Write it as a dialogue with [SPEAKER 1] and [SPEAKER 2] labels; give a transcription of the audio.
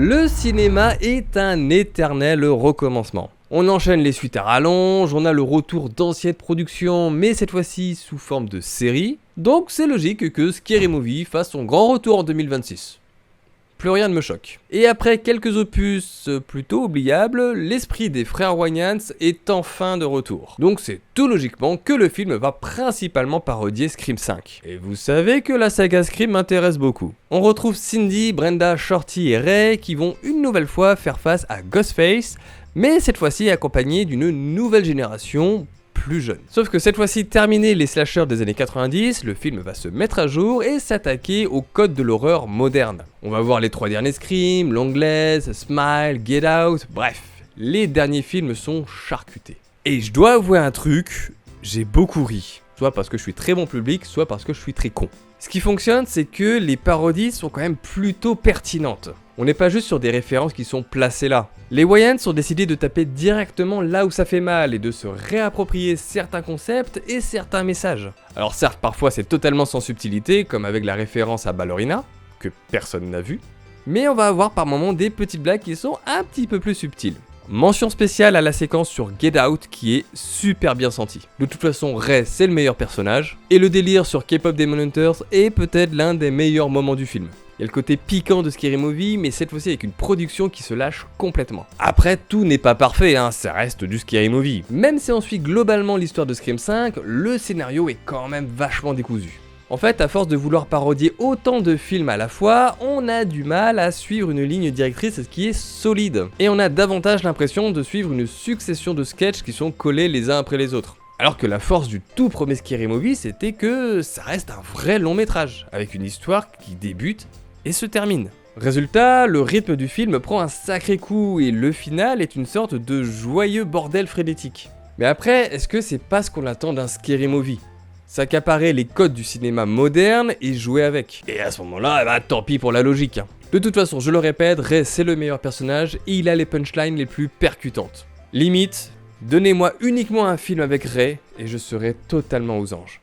[SPEAKER 1] Le cinéma est un éternel recommencement. On enchaîne les suites à rallonge, on a le retour d'anciennes productions, mais cette fois-ci sous forme de série. Donc c'est logique que Scary Movie fasse son grand retour en 2026. Plus rien ne me choque. Et après quelques opus plutôt oubliables, l'esprit des frères Wayans est enfin de retour. Donc c'est tout logiquement que le film va principalement parodier Scream 5. Et vous savez que la saga Scream m'intéresse beaucoup. On retrouve Cindy, Brenda, Shorty et Ray qui vont une nouvelle fois faire face à Ghostface, mais cette fois-ci accompagnés d'une nouvelle génération plus jeune. Sauf que cette fois-ci, terminé les slashers des années 90, le film va se mettre à jour et s'attaquer au code de l'horreur moderne. On va voir les 3 derniers Scream, L'Anglaise, Smile, Get Out, bref, les derniers films sont charcutés. Et je dois avouer un truc, j'ai beaucoup ri. Soit parce que je suis très bon public, soit parce que je suis très con. Ce qui fonctionne, c'est que les parodies sont quand même plutôt pertinentes. On n'est pas juste sur des références qui sont placées là. Les Wayans ont décidé de taper directement là où ça fait mal et de se réapproprier certains concepts et certains messages. Alors certes, parfois c'est totalement sans subtilité, comme avec la référence à Ballerina, que personne n'a vu, mais on va avoir par moments des petites blagues qui sont un petit peu plus subtiles. Mention spéciale à la séquence sur Get Out qui est super bien sentie. De toute façon, Ray c'est le meilleur personnage, et le délire sur K-Pop Demon Hunters est peut-être l'un des meilleurs moments du film. Il y a le côté piquant de Scary Movie, mais cette fois-ci avec une production qui se lâche complètement. Après, tout n'est pas parfait, ça reste du Scary Movie. Même si on suit globalement l'histoire de Scream 5, le scénario est quand même vachement décousu. En fait, à force de vouloir parodier autant de films à la fois, on a du mal à suivre une ligne directrice qui est solide. Et on a davantage l'impression de suivre une succession de sketchs qui sont collés les uns après les autres. Alors que la force du tout premier Scary Movie, c'était que ça reste un vrai long métrage, avec une histoire qui débute et se termine. Résultat, le rythme du film prend un sacré coup et le final est une sorte de joyeux bordel frénétique. Mais après, est-ce que c'est pas ce qu'on attend d'un Scary Movie ? S'accaparer les codes du cinéma moderne et jouer avec. Et à ce moment-là, tant pis pour la logique. De toute façon, je le répète, Ray c'est le meilleur personnage et il a les punchlines les plus percutantes. Limite, donnez-moi uniquement un film avec Ray et je serai totalement aux anges.